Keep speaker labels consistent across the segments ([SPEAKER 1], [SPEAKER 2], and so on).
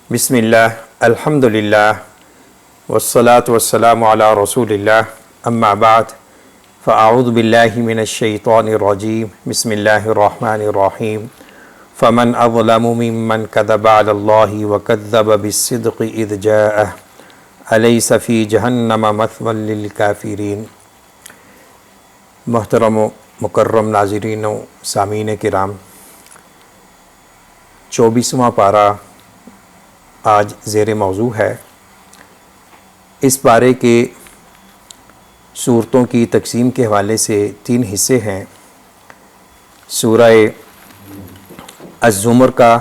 [SPEAKER 1] بسم اللہ الحمدللہ والصلاة والسلام علی رسول اللہ اما بعد فاعوذ باللہ من الشیطان الرجیم بسم اللہ الرحمن الرحیم فمن اظلم ممن کذب علی اللہ وکذب بالصدق اذ جاءہ الیس فی جہنم مثوی للکافرین۔ محترم و مکرم ناظرین و سامعین کرام، 24واں پارہ آج زیر موضوع ہے۔ اس پارے کے صورتوں کی تقسیم کے حوالے سے 3 حصے ہیں۔ سورہ الزمر کا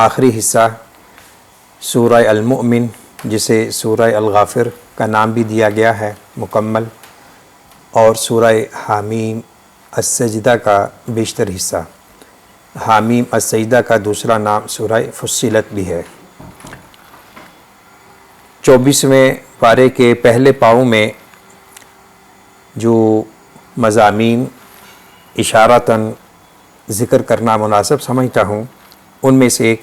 [SPEAKER 1] آخری حصہ، سورہ المؤمن جسے سورہ الغافر کا نام بھی دیا گیا ہے مکمل، اور سورہ حامیم السجدہ کا بیشتر حصہ۔ حامیم السجدہ کا دوسرا نام سورہ فصلت بھی ہے۔ 24ویں پارے کے پہلے پاؤں میں جو مضامین اشارتاً ذکر کرنا مناسب سمجھتا ہوں، ان میں سے ایک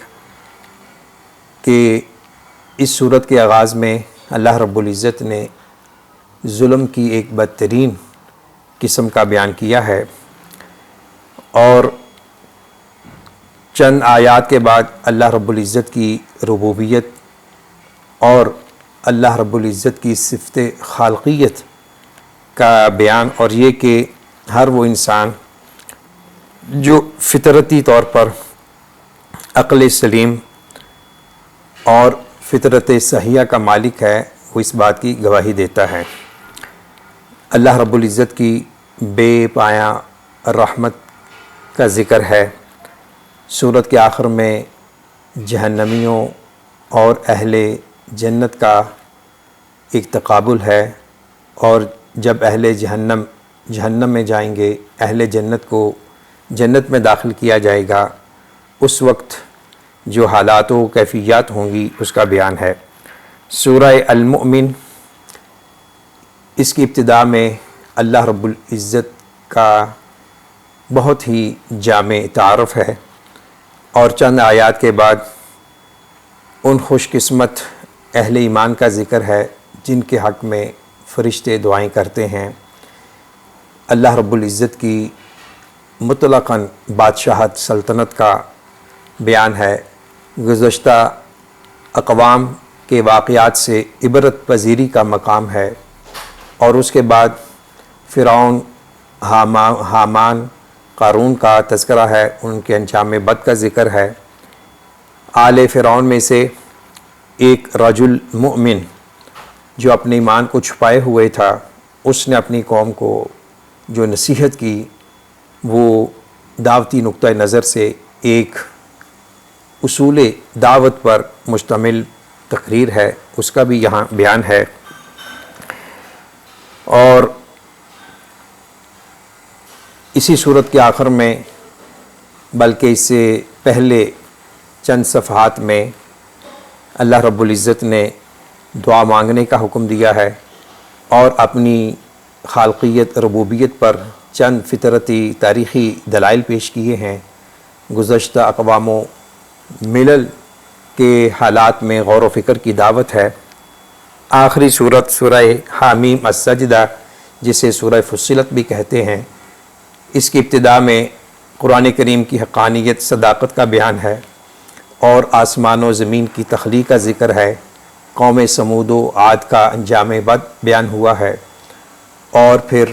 [SPEAKER 1] کہ اس صورت کے آغاز میں اللہ رب العزت نے ظلم کی ایک بدترین قسم کا بیان کیا ہے، اور چند آیات کے بعد اللہ رب العزت کی ربوبیت اور اللہ رب العزت کی صفت خالقیت کا بیان، اور یہ کہ ہر وہ انسان جو فطرتی طور پر عقل سلیم اور فطرت صحیحہ کا مالک ہے، وہ اس بات کی گواہی دیتا ہے۔ اللہ رب العزت کی بے پایاں رحمت کا ذکر ہے۔ سورت کے آخر میں جہنمیوں اور اہل جنت کا ایک تقابل ہے، اور جب اہل جہنم میں جائیں گے، اہل جنت کو جنت میں داخل کیا جائے گا، اس وقت جو حالات و کیفیات ہوں گی اس کا بیان ہے۔ سورہ المؤمن، اس کی ابتدا میں اللہ رب العزت کا بہت ہی جامع تعارف ہے، اور چند آیات کے بعد ان خوش قسمت اہل ایمان کا ذکر ہے جن کے حق میں فرشتے دعائیں کرتے ہیں۔ اللہ رب العزت کی مطلقاً بادشاہت سلطنت کا بیان ہے۔ گزشتہ اقوام کے واقعات سے عبرت پذیری کا مقام ہے، اور اس کے بعد فرعون، حامان، قارون کا تذکرہ ہے، ان کے انجام بد کا ذکر ہے۔ آل فرعون میں سے ایک رجل مؤمن جو اپنے ایمان کو چھپائے ہوئے تھا، اس نے اپنی قوم کو جو نصیحت کی وہ دعوتی نقطہ نظر سے ایک اصول دعوت پر مشتمل تقریر ہے، اس کا بھی یہاں بیان ہے۔ اور اسی صورت کے آخر میں، بلکہ اس سے پہلے چند صفحات میں، اللہ رب العزت نے دعا مانگنے کا حکم دیا ہے، اور اپنی خالقیت ربوبیت پر چند فطرتی تاریخی دلائل پیش کیے ہیں۔ گزشتہ اقوام و ملل کے حالات میں غور و فکر کی دعوت ہے۔ آخری صورت سورہ حامیم السجدہ، جسے سورہ فصلت بھی کہتے ہیں، اس کی ابتدا میں قرآن کریم کی حقانیت، صداقت کا بیان ہے، اور آسمان و زمین کی تخلیق کا ذکر ہے۔ قوم سمود و عاد کا انجام بد بیان ہوا ہے، اور پھر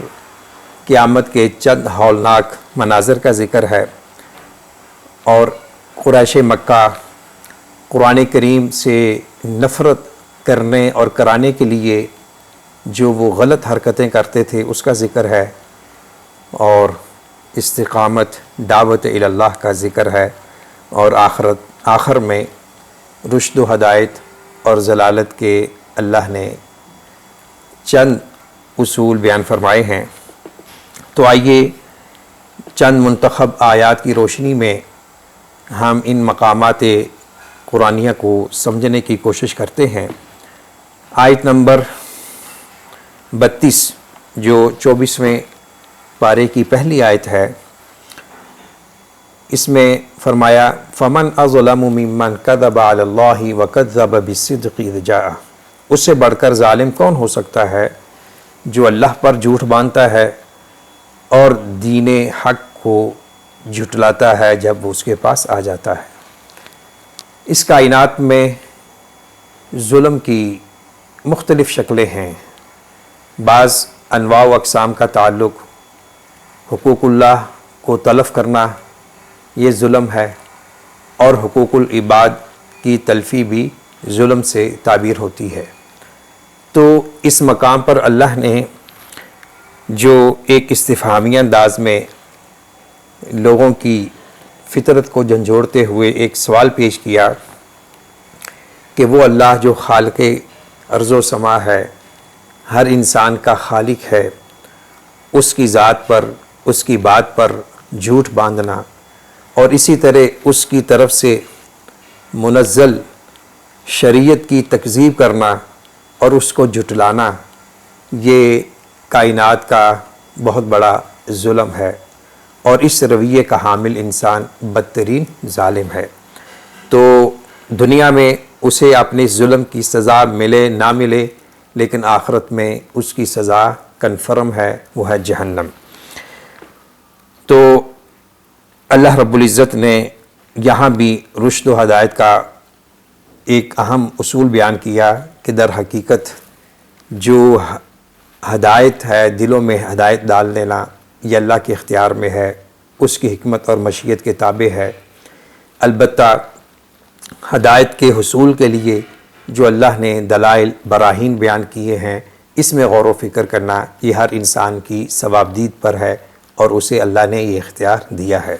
[SPEAKER 1] قیامت کے چند ہولناک مناظر کا ذکر ہے، اور قریش مکہ قرآن کریم سے نفرت کرنے اور کرانے کے لیے جو وہ غلط حرکتیں کرتے تھے اس کا ذکر ہے، اور استقامت، دعوت الی اللہ کا ذکر ہے، اور آخر میں رشد و ہدایت اور ضلالت کے اللہ نے چند اصول بیان فرمائے ہیں۔ تو آئیے چند منتخب آیات کی روشنی میں ہم ان مقامات قرآنیہ کو سمجھنے کی کوشش کرتے ہیں۔ آیت نمبر 32 جو 24ویں پارے کی پہلی آیت ہے، اس میں فرمایا فمن اظلم ممن کذب علی اللہ وکذب بالصدق اذ جاءہ، اس سے بڑھ کر ظالم کون ہو سکتا ہے جو اللہ پر جھوٹ باندھتا ہے اور دین حق کو جھٹلاتا ہے جب وہ اس کے پاس آ جاتا ہے۔ اس کائنات میں ظلم کی مختلف شکلیں ہیں، بعض انواع و اقسام کا تعلق حقوق اللہ کو تلف کرنا یہ ظلم ہے، اور حقوق العباد کی تلفی بھی ظلم سے تعبیر ہوتی ہے۔ تو اس مقام پر اللہ نے جو ایک استفہامی انداز میں لوگوں کی فطرت کو جھنجھوڑتے ہوئے ایک سوال پیش کیا کہ وہ اللہ جو خالق ارض و سما ہے، ہر انسان کا خالق ہے، اس کی ذات پر، اس کی بات پر جھوٹ باندھنا اور اسی طرح اس کی طرف سے منزل شریعت کی تکذیب کرنا اور اس کو جھٹلانا، یہ کائنات کا بہت بڑا ظلم ہے، اور اس رویے کا حامل انسان بدترین ظالم ہے۔ تو دنیا میں اسے اپنے ظلم کی سزا ملے نہ ملے، لیکن آخرت میں اس کی سزا کنفرم ہے، وہ ہے جہنم۔ تو اللہ رب العزت نے یہاں بھی رشد و ہدایت کا ایک اہم اصول بیان کیا کہ در حقیقت جو ہدایت ہے، دلوں میں ہدایت ڈال دینا، یہ اللہ کے اختیار میں ہے، اس کی حکمت اور مشیت کے تابع ہے۔ البتہ ہدایت کے حصول کے لیے جو اللہ نے دلائل براہین بیان کیے ہیں، اس میں غور و فکر کرنا یہ ہر انسان کی ثوابدید پر ہے، اور اسے اللہ نے یہ اختیار دیا ہے۔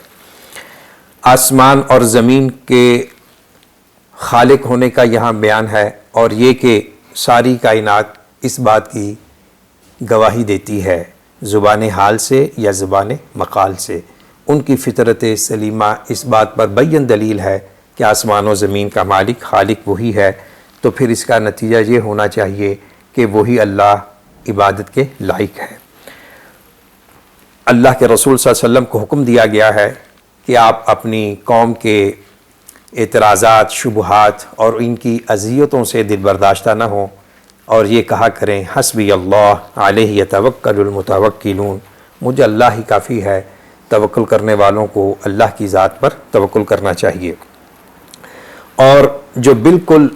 [SPEAKER 1] آسمان اور زمین کے خالق ہونے کا یہاں بیان ہے، اور یہ کہ ساری کائنات اس بات کی گواہی دیتی ہے، زبان حال سے یا زبان مقال سے۔ ان کی فطرت سلیمہ اس بات پر بین دلیل ہے کہ آسمان و زمین کا مالک خالق وہی ہے، تو پھر اس کا نتیجہ یہ ہونا چاہیے کہ وہی اللہ عبادت کے لائق ہے۔ اللہ کے رسول صلی اللہ علیہ وسلم کو حکم دیا گیا ہے کہ آپ اپنی قوم کے اعتراضات، شبہات اور ان کی اذیتوں سے دل برداشتہ نہ ہوں، اور یہ کہا کریں حسبی اللہ علیہ یتوکل المتوکلون، مجھے اللہ ہی کافی ہے، توکل کرنے والوں کو اللہ کی ذات پر توکل کرنا چاہیے۔ اور جو بالکل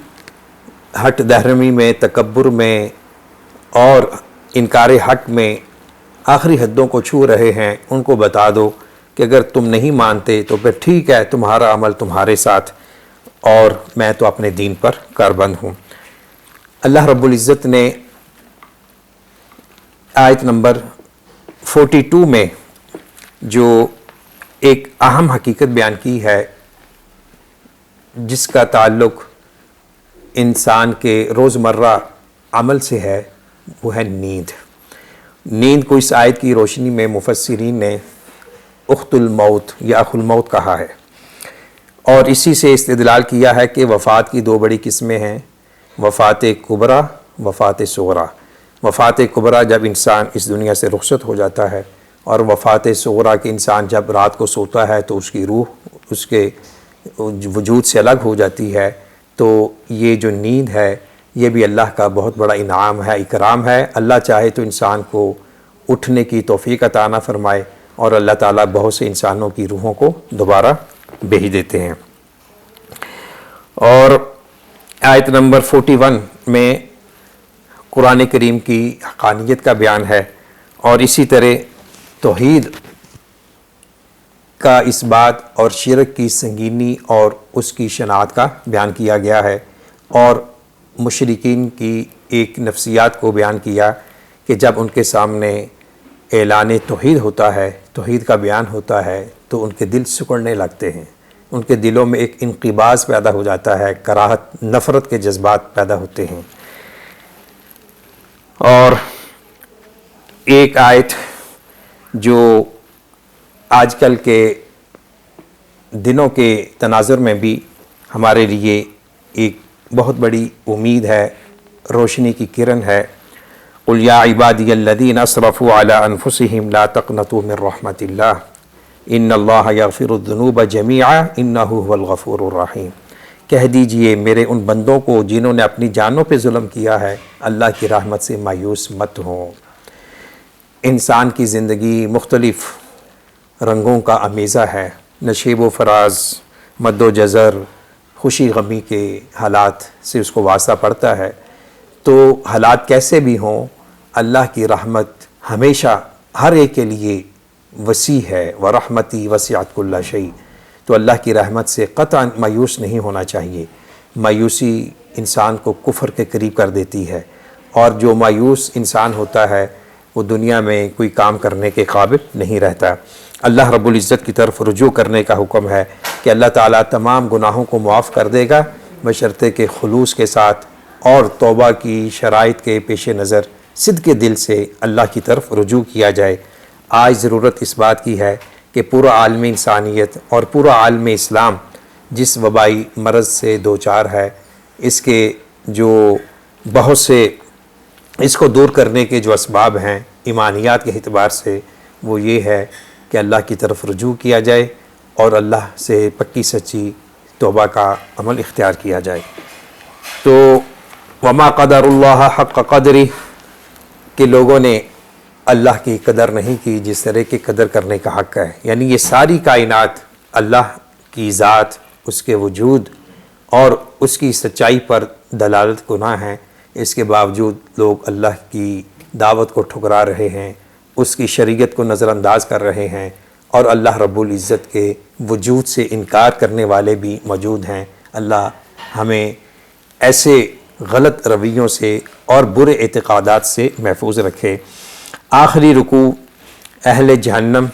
[SPEAKER 1] ہٹ دہرمی میں، تکبر میں اور انکار حق میں آخری حدوں کو چھو رہے ہیں، ان کو بتا دو کہ اگر تم نہیں مانتے تو پھر ٹھیک ہے، تمہارا عمل تمہارے ساتھ، اور میں تو اپنے دین پر کاربند ہوں۔ اللہ رب العزت نے آیت نمبر 42 میں جو ایک اہم حقیقت بیان کی ہے، جس کا تعلق انسان کے روزمرہ عمل سے ہے، وہ ہے نیند۔ نیند کو اس آیت کی روشنی میں مفسرین نے اخت الموت یا اخ الموت کہا ہے، اور اسی سے استدلال کیا ہے کہ وفات کی دو بڑی قسمیں ہیں، وفات کبریٰ، وفات صغریٰ۔ وفات کبریٰ جب انسان اس دنیا سے رخصت ہو جاتا ہے، اور وفات صغریٰ کہ انسان جب رات کو سوتا ہے تو اس کی روح اس کے وجود سے الگ ہو جاتی ہے۔ تو یہ جو نیند ہے، یہ بھی اللہ کا بہت بڑا انعام ہے، اکرام ہے۔ اللہ چاہے تو انسان کو اٹھنے کی توفیق عطا نہ فرمائے، اور اللہ تعالیٰ بہت سے انسانوں کی روحوں کو دوبارہ بھیج دیتے ہیں۔ اور آیت نمبر 41 میں قرآن کریم کی حقانیت کا بیان ہے، اور اسی طرح توحید کا اس بات اور شرک کی سنگینی اور اس کی شناعت کا بیان کیا گیا ہے، اور مشرکین کی ایک نفسیات کو بیان کیا کہ جب ان کے سامنے اعلان توحید ہوتا ہے، توحید کا بیان ہوتا ہے، تو ان کے دل سکڑنے لگتے ہیں، ان کے دلوں میں ایک انقباض پیدا ہو جاتا ہے، کراہت، نفرت کے جذبات پیدا ہوتے ہیں۔ اور ایک آیت جو آج کل کے دنوں کے تناظر میں بھی ہمارے لیے ایک بہت بڑی امید ہے، روشنی کی کرن ہے، قُلْ يَا عِبَادِيَ الَّذِينَ أَسْرَفُوا عَلَىٰ أَنفُسِهِمْ لَا تَقْنَطُوا مِن رَحْمَةِ اللَّهِ ان اللہ یغفر الذنوب جمیعا انہ هو الغفور الرحیم، کہہ دیجئے میرے ان بندوں کو جنہوں نے اپنی جانوں پہ ظلم کیا ہے، اللہ کی رحمت سے مایوس مت ہوں۔ انسان کی زندگی مختلف رنگوں کا امیزہ ہے، نشیب و فراز، مد و جزر، خوشی غمی کے حالات سے اس کو واسطہ پڑتا ہے۔ تو حالات کیسے بھی ہوں، اللہ کی رحمت ہمیشہ ہر ایک کے لیے وسیع ہے، وَرَحْمَتِي وَسِعَتْ كُلَّ شَيْءٍ۔ تو اللہ کی رحمت سے قطعاً مایوس نہیں ہونا چاہیے۔ مایوسی انسان کو کفر کے قریب کر دیتی ہے، اور جو مایوس انسان ہوتا ہے وہ دنیا میں کوئی کام کرنے کے قابل نہیں رہتا۔ اللہ رب العزت کی طرف رجوع کرنے کا حکم ہے کہ اللہ تعالیٰ تمام گناہوں کو معاف کر دے گا، بشرطے کہ خلوص کے ساتھ اور توبہ کی شرائط کے پیش نظر صدق دل سے اللہ کی طرف رجوع کیا جائے۔ آج ضرورت اس بات کی ہے کہ پورا عالم انسانیت اور پورا عالم اسلام جس وبائی مرض سے دوچار ہے، اس کے جو بہت سے اس کو دور کرنے کے جو اسباب ہیں ایمانیات کے اعتبار سے، وہ یہ ہے کہ اللہ کی طرف رجوع کیا جائے اور اللہ سے پکی سچی توبہ کا عمل اختیار کیا جائے۔ تو وما قدر اللہ حق قدری، کہ لوگوں نے اللہ کی قدر نہیں کی جس طرح کی قدر کرنے کا حق ہے، یعنی یہ ساری کائنات اللہ کی ذات، اس کے وجود اور اس کی سچائی پر دلالت گناہ ہیں، اس کے باوجود لوگ اللہ کی دعوت کو ٹھکرا رہے ہیں، اس کی شریعت کو نظر انداز کر رہے ہیں، اور اللہ رب العزت کے وجود سے انکار کرنے والے بھی موجود ہیں۔ اللہ ہمیں ایسے غلط رویوں سے اور برے اعتقادات سے محفوظ رکھے۔ آخری رکوع اہل جہنم،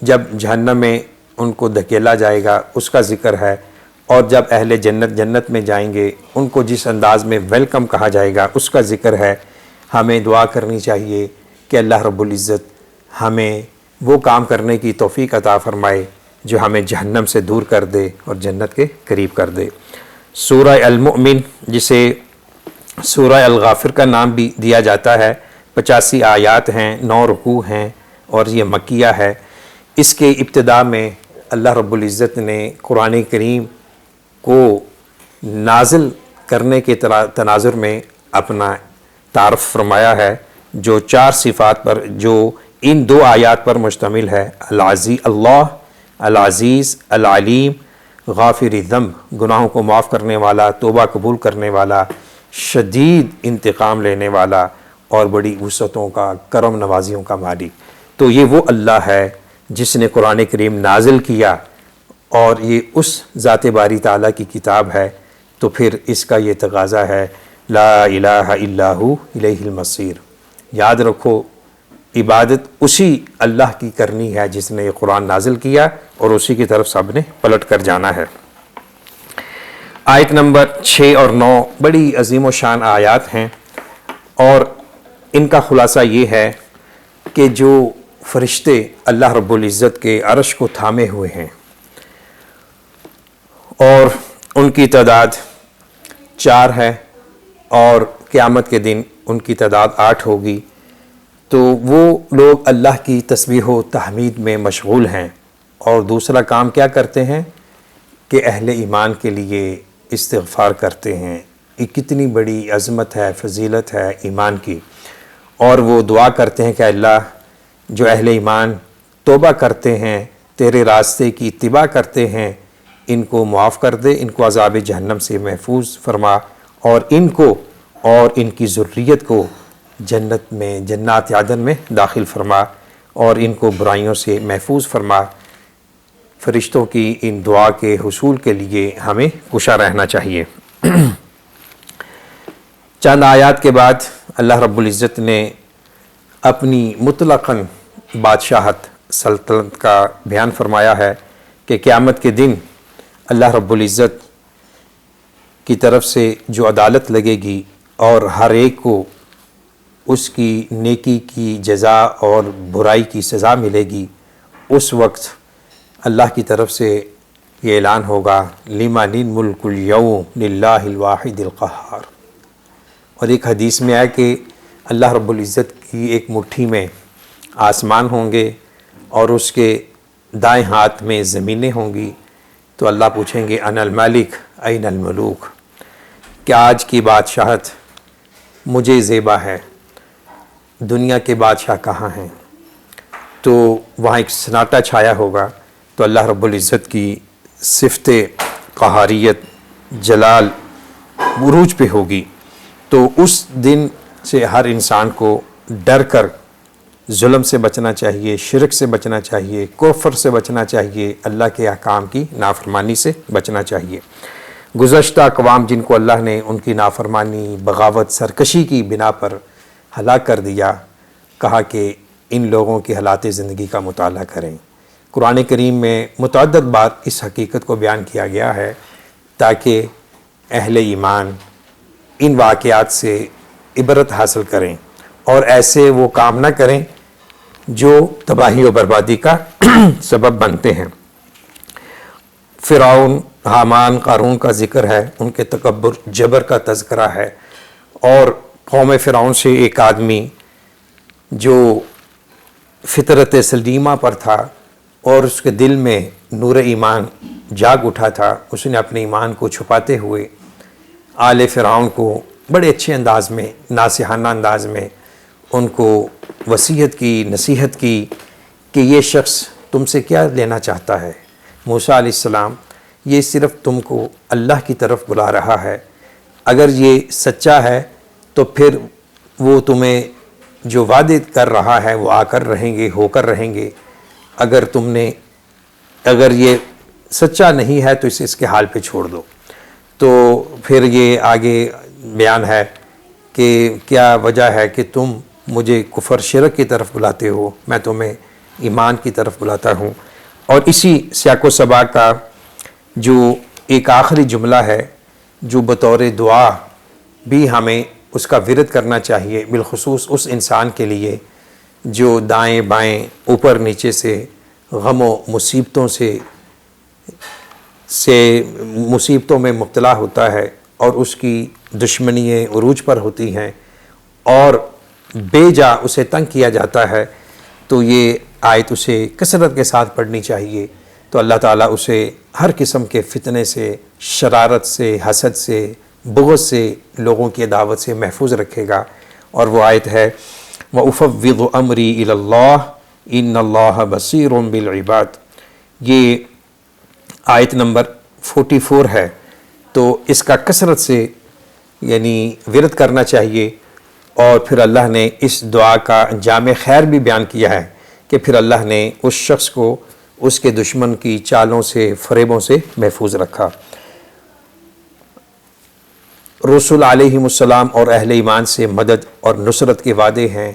[SPEAKER 1] جب جہنم میں ان کو دھکیلا جائے گا اس کا ذکر ہے، اور جب اہل جنت جنت میں جائیں گے ان کو جس انداز میں ویلکم کہا جائے گا اس کا ذکر ہے۔ ہمیں دعا کرنی چاہیے کہ اللہ رب العزت ہمیں وہ کام کرنے کی توفیق عطا فرمائے جو ہمیں جہنم سے دور کر دے اور جنت کے قریب کر دے۔ سورہ المؤمن، جسے سورہ الغافر کا نام بھی دیا جاتا ہے، 85 آیات ہیں، 9 رکوع ہیں، اور یہ مکیہ ہے۔ اس کے ابتدا میں اللہ رب العزت نے قرآن کریم کو نازل کرنے کے تناظر میں اپنا تعارف فرمایا ہے، جو 4 صفات پر، جو ان 2 آیات پر مشتمل ہے، اللہ العزیز العلیم غافر الذنب، گناہوں کو معاف کرنے والا، توبہ قبول کرنے والا، شدید انتقام لینے والا، اور بڑی وسعتوں کا، کرم نوازیوں کا مالک۔ تو یہ وہ اللہ ہے جس نے قرآن کریم نازل کیا، اور یہ اس ذات باری تعالیٰ کی کتاب ہے، تو پھر اس کا یہ تقاضا ہے لا الہ الا ہو الیہ المصیر۔ یاد رکھو، عبادت اسی اللہ کی کرنی ہے جس نے یہ قرآن نازل کیا، اور اسی کی طرف سب نے پلٹ کر جانا ہے۔ آیت نمبر 6 اور 9 بڑی عظیم و شان آیات ہیں، اور ان کا خلاصہ یہ ہے کہ جو فرشتے اللہ رب العزت کے عرش کو تھامے ہوئے ہیں، اور ان کی تعداد 4 ہے، اور قیامت کے دن ان کی تعداد 8 ہوگی، تو وہ لوگ اللہ کی تسبیح و تحمید میں مشغول ہیں، اور دوسرا کام کیا کرتے ہیں کہ اہل ایمان کے لیے استغفار کرتے ہیں۔ یہ کتنی بڑی عظمت ہے، فضیلت ہے ایمان کی، اور وہ دعا کرتے ہیں کہ اللہ، جو اہل ایمان توبہ کرتے ہیں، تیرے راستے کی اتباع کرتے ہیں، ان کو معاف کر دے، ان کو عذاب جہنم سے محفوظ فرما، اور ان کو اور ان کی ذریت کو جنت میں، جنات عدن میں داخل فرما، اور ان کو برائیوں سے محفوظ فرما۔ فرشتوں کی ان دعا کے حصول کے لیے ہمیں کوشاں رہنا چاہیے۔ چند آیات کے بعد اللہ رب العزت نے اپنی مطلقاً بادشاہت، سلطنت کا بیان فرمایا ہے کہ قیامت کے دن اللہ رب العزت کی طرف سے جو عدالت لگے گی، اور ہر ایک کو اس کی نیکی کی جزا اور برائی کی سزا ملے گی، اس وقت اللہ کی طرف سے یہ اعلان ہوگا لمن الملک اليوم للہ الواحد القہار۔ اور ایک حدیث میں آیا کہ اللہ رب العزت کی ایک مٹھی میں آسمان ہوں گے، اور اس کے دائیں ہاتھ میں زمینیں ہوں گی تو اللہ پوچھیں گے انا المالک این الملوک، کیا آج کی بادشاہت مجھے زیبا ہے، دنیا کے بادشاہ کہاں ہیں؟ تو وہاں ایک سناٹا چھایا ہوگا، تو اللہ رب العزت کی صفت قہاریت، جلال عروج پہ ہوگی۔ تو اس دن سے ہر انسان کو ڈر کر ظلم سے بچنا چاہیے، شرک سے بچنا چاہیے، کفر سے بچنا چاہیے، اللہ کے احکام کی نافرمانی سے بچنا چاہیے۔ گزشتہ اقوام جن کو اللہ نے ان کی نافرمانی، بغاوت، سرکشی کی بنا پر ہلاک کر دیا، کہا کہ ان لوگوں کی حالات زندگی کا مطالعہ کریں۔ قرآن کریم میں متعدد بار اس حقیقت کو بیان کیا گیا ہے تاکہ اہل ایمان ان واقعات سے عبرت حاصل کریں اور ایسے وہ کام نہ کریں جو تباہی و بربادی کا سبب بنتے ہیں۔ فرعون، حامان، قارون کا ذکر ہے، ان کے تکبر، جبر کا تذکرہ ہے، اور قوم فرعون سے ایک آدمی جو فطرت سلیمہ پر تھا اور اس کے دل میں نور ایمان جاگ اٹھا تھا، اس نے اپنے ایمان کو چھپاتے ہوئے آل فرعون کو بڑے اچھے انداز میں، ناصحانہ انداز میں ان کو وصیت کی، نصیحت کی کہ یہ شخص تم سے کیا لینا چاہتا ہے؟ موسیٰ علیہ السلام، یہ صرف تم کو اللہ کی طرف بلا رہا ہے، اگر یہ سچا ہے تو پھر وہ تمہیں جو وعدے کر رہا ہے وہ آ کر رہیں گے، ہو کر رہیں گے، اگر یہ سچا نہیں ہے تو اس کے حال پہ چھوڑ دو۔ تو پھر یہ آگے بیان ہے کہ کیا وجہ ہے کہ تم مجھے کفر شرک کی طرف بلاتے ہو، میں تمہیں ایمان کی طرف بلاتا ہوں۔ اور اسی سیاق و سباق کا جو ایک آخری جملہ ہے جو بطور دعا بھی ہمیں اس کا ورد کرنا چاہیے، بالخصوص اس انسان کے لیے جو دائیں بائیں، اوپر نیچے سے غم و مصیبتوں میں مبتلا ہوتا ہے اور اس کی دشمنییں عروج پر ہوتی ہیں اور بے جا اسے تنگ کیا جاتا ہے، تو یہ آیت اسے کثرت کے ساتھ پڑھنی چاہیے، تو اللہ تعالیٰ اسے ہر قسم کے فتنے سے، شرارت سے، حسد سے، بغض سے، لوگوں کی عداوت سے محفوظ رکھے گا۔ اور وہ آیت ہے وَأُفَوِّضُ أَمْرِي إِلَى اللَّهِ إِنَّ اللَّهَ بَصِيرٌ بِالْعِبَادِ، یہ آیت نمبر 44 ہے، تو اس کا کثرت سے یعنی ورد کرنا چاہیے۔ اور پھر اللہ نے اس دعا کا جامع خیر بھی بیان کیا ہے کہ پھر اللہ نے اس شخص کو اس کے دشمن کی چالوں سے، فریبوں سے محفوظ رکھا۔ رسول علیہم السلام اور اہل ایمان سے مدد اور نصرت کے وعدے ہیں،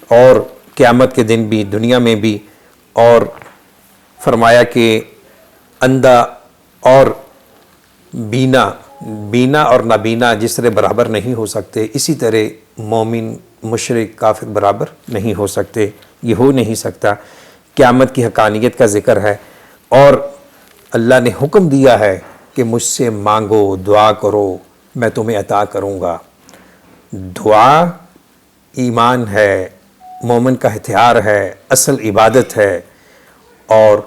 [SPEAKER 1] اور قیامت کے دن بھی، دنیا میں بھی، اور فرمایا کہ اندھا اور بینا اور نابینا جس طرح برابر نہیں ہو سکتے، اسی طرح مومن، مشرک، کافر برابر نہیں ہو سکتے، یہ ہو نہیں سکتا۔ قیامت کی حقانیت کا ذکر ہے، اور اللہ نے حکم دیا ہے کہ مجھ سے مانگو، دعا کرو، میں تمہیں عطا کروں گا۔ دعا ایمان ہے، مومن کا ہتھیار ہے، اصل عبادت ہے، اور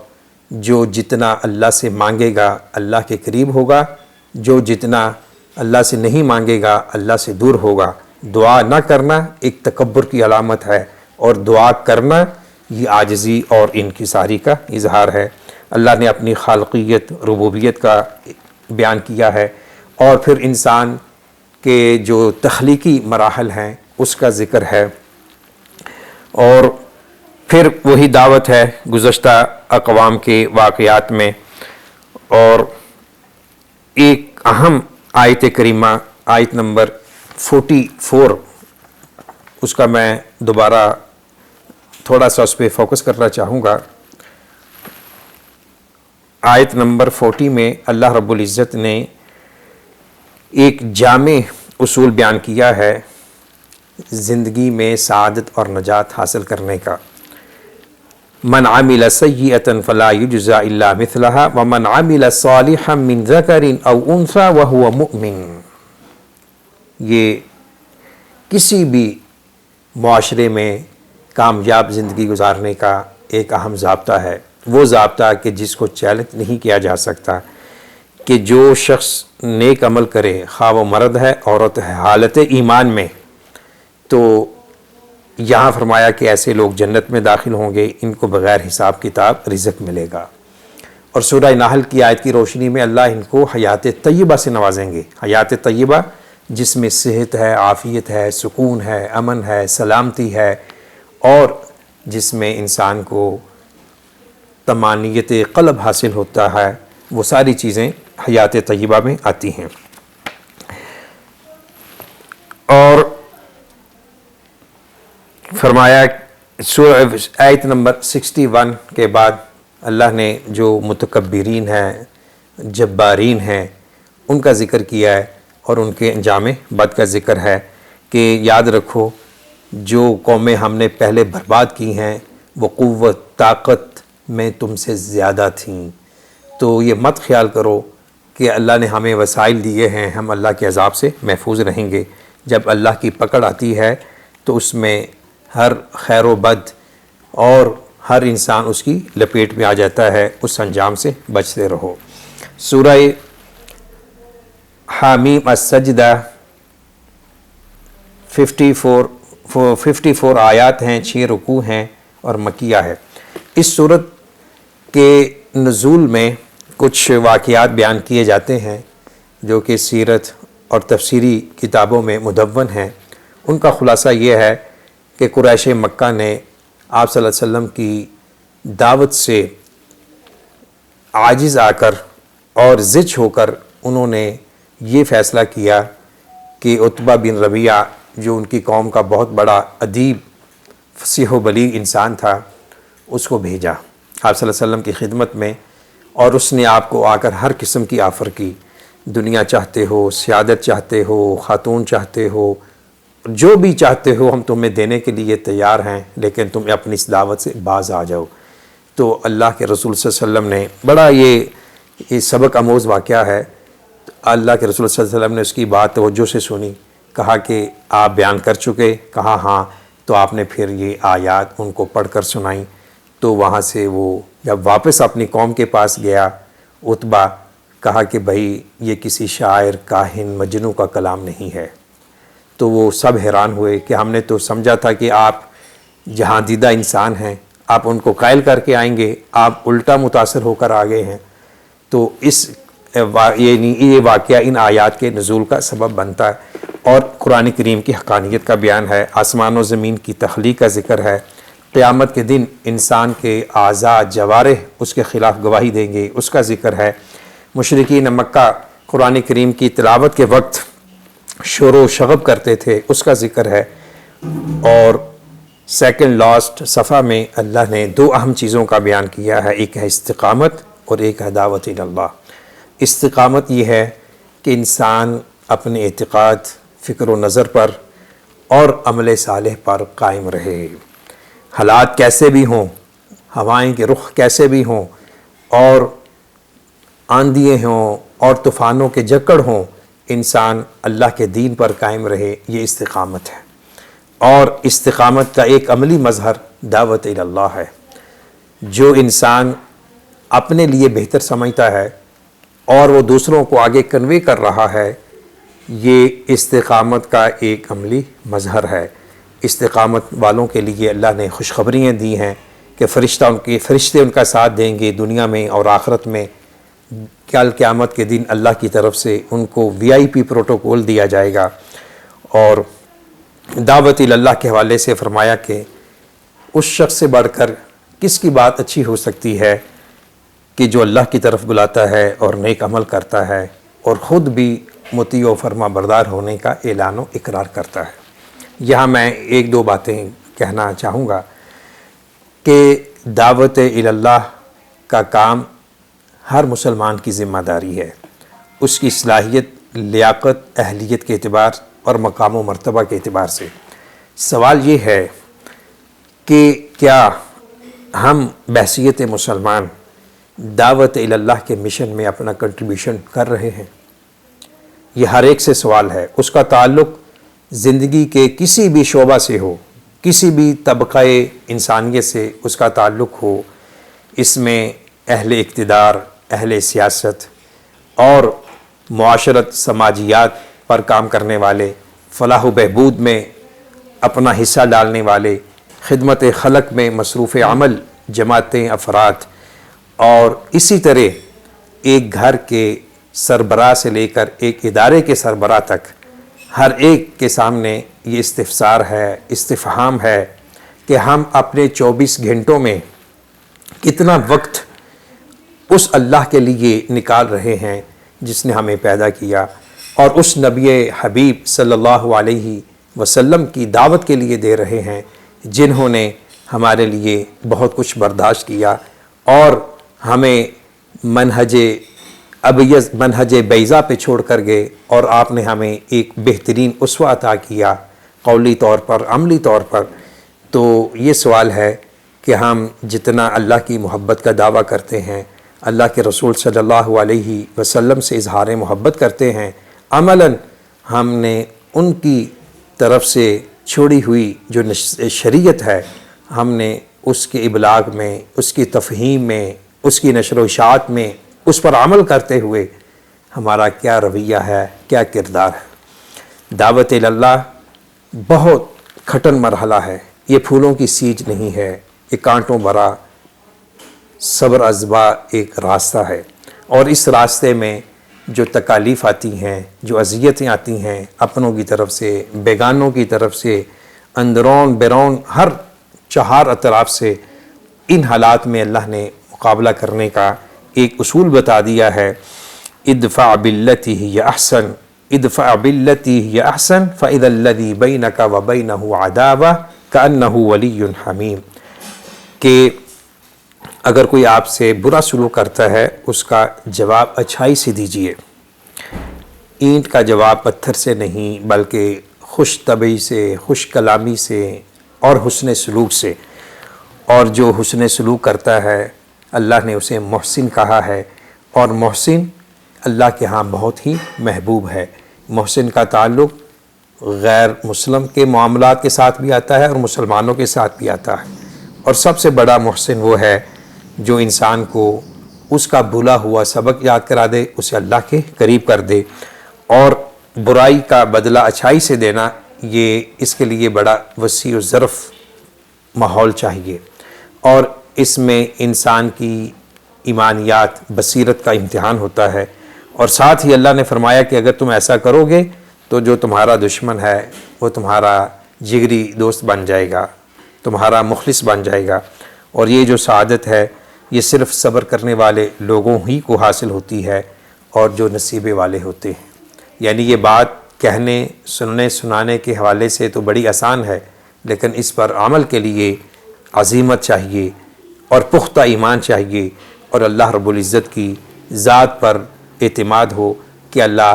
[SPEAKER 1] جو جتنا اللہ سے مانگے گا اللہ کے قریب ہوگا، جو جتنا اللہ سے نہیں مانگے گا اللہ سے دور ہوگا۔ دعا نہ کرنا ایک تکبر کی علامت ہے، اور دعا کرنا یہ عاجزی اور انکساری کا اظہار ہے۔ اللہ نے اپنی خالقیت، ربوبیت کا بیان کیا ہے، اور پھر انسان کے جو تخلیقی مراحل ہیں اس کا ذکر ہے، اور پھر وہی دعوت ہے گزشتہ اقوام کے واقعات میں۔ اور ایک اہم آیت کریمہ، آیت نمبر 44، اس کا میں دوبارہ تھوڑا سا اس پہ فوکس کرنا چاہوں گا۔ آیت نمبر 40 میں اللہ رب العزت نے ایک جامع اصول بیان کیا ہے زندگی میں سعادت اور نجات حاصل کرنے کا۔ من عمل سیئة فلا یجزى الا مثلها ومن عمل صالحا من ذکر او انثى وهو مؤمن۔ یہ کسی بھی معاشرے میں کامیاب زندگی گزارنے کا ایک اہم ضابطہ ہے وہ ضابطہ کہ جس کو چیلنج نہیں کیا جا سکتا، کہ جو شخص نیک عمل کرے، خواہ وہ مرد ہے عورت ہے، حالت ایمان میں، تو یہاں فرمایا کہ ایسے لوگ جنت میں داخل ہوں گے، ان کو بغیر حساب کتاب رزق ملے گا۔ اور سورہ نحل کی آیت کی روشنی میں اللہ ان کو حیات طیبہ سے نوازیں گے۔ حیات طیبہ جس میں صحت ہے، عافیت ہے، سکون ہے، امن ہے، سلامتی ہے، اور جس میں انسان کو طمانینت قلب حاصل ہوتا ہے، وہ ساری چیزیں حیات طیبہ میں آتی ہیں۔ اور فرمایا آیت نمبر 61 کے بعد اللہ نے جو متکبرین ہیں، جبارین ہیں، ان کا ذکر کیا ہے، اور ان کے انجام بد کا ذکر ہے کہ یاد رکھو جو قومیں ہم نے پہلے برباد کی ہیں وہ قوت طاقت میں تم سے زیادہ تھیں، تو یہ مت خیال کرو کہ اللہ نے ہمیں وسائل دیے ہیں ہم اللہ کے عذاب سے محفوظ رہیں گے۔ جب اللہ کی پکڑ آتی ہے تو اس میں ہر خیر و بد اور ہر انسان اس کی لپیٹ میں آ جاتا ہے، اس انجام سے بچتے رہو۔ سورہ حامیم السجدہ 54 آیات ہیں، 6 رکوع ہیں اور مکیہ ہے۔ اس صورت کے نزول میں کچھ واقعات بیان کیے جاتے ہیں جو کہ سیرت اور تفسیری کتابوں میں مدون ہیں۔ ان کا خلاصہ یہ ہے کہ قریش مکہ نے آپ صلی اللہ علیہ وسلم کی دعوت سے عاجز آ کر اور زچ ہو کر انہوں نے یہ فیصلہ کیا کہ عتبہ بن ربیعہ جو ان کی قوم کا بہت بڑا ادیب فصیح و بلیغ انسان تھا، اس کو بھیجا آپ صلی اللہ علیہ وسلم کی خدمت میں، اور اس نے آپ کو آ کر ہر قسم کی آفر کی، دنیا چاہتے ہو، سیادت چاہتے ہو، خاتون چاہتے ہو، جو بھی چاہتے ہو ہم تمہیں دینے کے لیے تیار ہیں، لیکن تم اپنی اس دعوت سے باز آ جاؤ۔ تو اللہ کے رسول صلی اللہ علیہ وسلم نے بڑا یہ سبق آموز واقعہ ہے، اللہ کے رسول صلی اللہ علیہ وسلم نے اس کی بات توجہ سے سنی، کہا کہ آپ بیان کر چکے، کہا ہاں، تو آپ نے پھر یہ آیات ان کو پڑھ کر سنائیں۔ تو وہاں سے وہ جب واپس اپنی قوم کے پاس گیا، عتبہ کہا کہ بھائی یہ کسی شاعر کاہن مجنوں کا کلام نہیں ہے۔ تو وہ سب حیران ہوئے کہ ہم نے تو سمجھا تھا کہ آپ جہاں دیدہ انسان ہیں، آپ ان کو قائل کر کے آئیں گے، آپ الٹا متاثر ہو کر آ گئے ہیں۔ تو یہ واقعہ ان آیات کے نزول کا سبب بنتا ہے، اور قرآن کریم کی حقانیت کا بیان ہے، آسمان و زمین کی تخلیق کا ذکر ہے، قیامت کے دن انسان کے اعضاء جوارح اس کے خلاف گواہی دیں گے، اس کا ذکر ہے، مشرکین مکہ قرآن کریم کی تلاوت کے وقت شور و شغب کرتے تھے، اس کا ذکر ہے۔ اور سیکنڈ لاسٹ صفحہ میں اللہ نے 2 اہم چیزوں کا بیان کیا ہے، ایک ہے استقامت اور ایک ہے دعوت اللہ۔ استقامت یہ ہے کہ انسان اپنے اعتقاد، فکر و نظر پر اور عمل صالح پر قائم رہے، حالات کیسے بھی ہوں، ہوائیں کے رخ کیسے بھی ہوں، اور آندھیے ہوں اور طوفانوں کے جکڑ ہوں، انسان اللہ کے دین پر قائم رہے، یہ استقامت ہے۔ اور استقامت کا ایک عملی مظہر دعوت اللہ ہے۔ جو انسان اپنے لیے بہتر سمجھتا ہے اور وہ دوسروں کو آگے کنوے کر رہا ہے، یہ استقامت کا ایک عملی مظہر ہے۔ استقامت والوں کے لیے اللہ نے خوشخبریاں دی ہیں کہ فرشتے ان کا ساتھ دیں گے دنیا میں اور آخرت میں، کل قیامت کے دن اللہ کی طرف سے ان کو VIP پروٹوکول دیا جائے گا۔ اور دعوت اللہ کے حوالے سے فرمایا کہ اس شخص سے بڑھ کر کس کی بات اچھی ہو سکتی ہے کہ جو اللہ کی طرف بلاتا ہے اور نیک عمل کرتا ہے اور خود بھی مطیع و فرما بردار ہونے کا اعلان و اقرار کرتا ہے۔ یہاں میں 1-2 باتیں کہنا چاہوں گا کہ دعوت اللہ کا کام ہر مسلمان کی ذمہ داری ہے، اس کی صلاحیت، لیاقت، اہلیت کے اعتبار اور مقام و مرتبہ کے اعتبار سے۔ سوال یہ ہے کہ کیا ہم بحیثیت مسلمان دعوت اللہ کے مشن میں اپنا کنٹریبیوشن کر رہے ہیں؟ یہ ہر ایک سے سوال ہے، اس کا تعلق زندگی کے کسی بھی شعبہ سے ہو، کسی بھی طبقہ انسانیت سے اس کا تعلق ہو، اس میں اہل اقتدار، اہل سیاست اور معاشرت سماجیات پر کام کرنے والے، فلاح و بہبود میں اپنا حصہ ڈالنے والے، خدمت خلق میں مصروف عمل جماعتیں، افراد، اور اسی طرح ایک گھر کے سربراہ سے لے کر ایک ادارے کے سربراہ تک ہر ایک کے سامنے یہ استفسار ہے، استفہام ہے کہ ہم اپنے 24 گھنٹوں میں کتنا وقت اس اللہ کے لیے نکال رہے ہیں جس نے ہمیں پیدا کیا، اور اس نبی حبیب صلی اللہ علیہ وسلم کی دعوت کے لیے دے رہے ہیں جنہوں نے ہمارے لیے بہت کچھ برداشت کیا اور ہمیں منہج بیضا پہ چھوڑ کر گئے، اور آپ نے ہمیں ایک بہترین اسوہ عطا کیا قولی طور پر، عملی طور پر۔ تو یہ سوال ہے کہ ہم جتنا اللہ کی محبت کا دعویٰ کرتے ہیں، اللہ کے رسول صلی اللہ علیہ وسلم سے اظہار محبت کرتے ہیں، عملاً ہم نے ان کی طرف سے چھوڑی ہوئی جو شریعت ہے، ہم نے اس کے ابلاغ میں، اس کی تفہیم میں، اس کی نشر و اشاعت میں، اس پر عمل کرتے ہوئے ہمارا کیا رویہ ہے، کیا کردار ہے۔ دعوت اللہ بہت کھٹن مرحلہ ہے، یہ پھولوں کی سیج نہیں ہے، یہ کانٹوں بھرا صبر ازبا ایک راستہ ہے، اور اس راستے میں جو تکالیف آتی ہیں، جو اذیتیں آتی ہیں اپنوں کی طرف سے، بیگانوں کی طرف سے، اندرون بیرون ہر چہار اطراف سے، ان حالات میں اللہ نے مقابلہ کرنے کا ایک اصول بتا دیا ہے، ادفع باللتی ہی احسن، ادفع باللتی ہی احسن فاذا الذی بینک وبینہ عداوہ کأنہ ولی حمیم، کہ اگر کوئی آپ سے برا سلوک کرتا ہے اس کا جواب اچھائی سے دیجئے، اینٹ کا جواب پتھر سے نہیں بلکہ خوش طبعی سے، خوش کلامی سے اور حسن سلوک سے، اور جو حسن سلوک کرتا ہے اللہ نے اسے محسن کہا ہے، اور محسن اللہ کے ہاں بہت ہی محبوب ہے۔ محسن کا تعلق غیر مسلم کے معاملات کے ساتھ بھی آتا ہے اور مسلمانوں کے ساتھ بھی آتا ہے، اور سب سے بڑا محسن وہ ہے جو انسان کو اس کا بھولا ہوا سبق یاد کرا دے، اسے اللہ کے قریب کر دے، اور برائی کا بدلہ اچھائی سے دینا، یہ اس کے لیے بڑا وسیع و ظرف ماحول چاہیے، اور اس میں انسان کی ایمانیات، بصیرت کا امتحان ہوتا ہے، اور ساتھ ہی اللہ نے فرمایا کہ اگر تم ایسا کرو گے تو جو تمہارا دشمن ہے وہ تمہارا جگری دوست بن جائے گا، تمہارا مخلص بن جائے گا، اور یہ جو سعادت ہے یہ صرف صبر کرنے والے لوگوں ہی کو حاصل ہوتی ہے اور جو نصیبے والے ہوتے ہیں۔ یعنی یہ بات کہنے، سننے، سنانے کے حوالے سے تو بڑی آسان ہے، لیکن اس پر عمل کے لیے عزیمت چاہیے اور پختہ ایمان چاہیے، اور اللہ رب العزت کی ذات پر اعتماد ہو کہ اللہ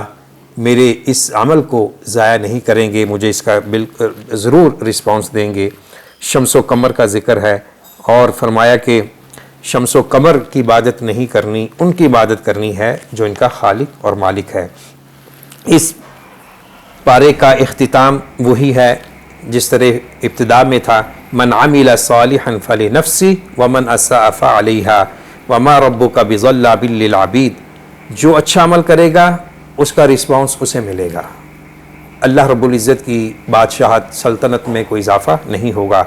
[SPEAKER 1] میرے اس عمل کو ضائع نہیں کریں گے، مجھے اس کا بالکل ضرور رسپانس دیں گے۔ شمس و قمر کا ذکر ہے، اور فرمایا کہ شمس و قمر کی عبادت نہیں کرنی، ان کی عبادت کرنی ہے جو ان کا خالق اور مالک ہے۔ اس پارے کا اختتام وہی ہے جس طرح ابتدا میں تھا، من عمل صالحا فلنفسہ ومن اساء فعلیہا وما ربک بظلام للعبید، جو اچھا عمل کرے گا اس کا رسپانس اسے ملے گا، اللہ رب العزت کی بادشاہت سلطنت میں کوئی اضافہ نہیں ہوگا،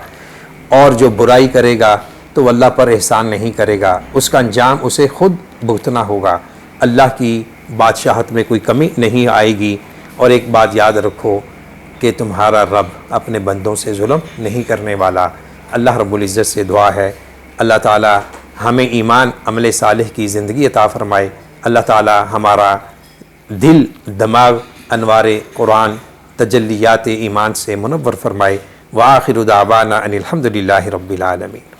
[SPEAKER 1] اور جو برائی کرے گا تو اللہ پر احسان نہیں کرے گا، اس کا انجام اسے خود بھگتنا ہوگا، اللہ کی بادشاہت میں کوئی کمی نہیں آئے گی۔ اور ایک بات یاد رکھو کہ تمہارا رب اپنے بندوں سے ظلم نہیں کرنے والا۔ اللہ رب العزت سے دعا ہے اللہ تعالی ہمیں ایمان، عمل صالح کی زندگی عطا فرمائے، اللہ تعالی ہمارا دل، دماغ انوار قرآن، تجلیات ایمان سے منور فرمائے۔ وآخر دعوانا ان الحمد للہ رب العالمین۔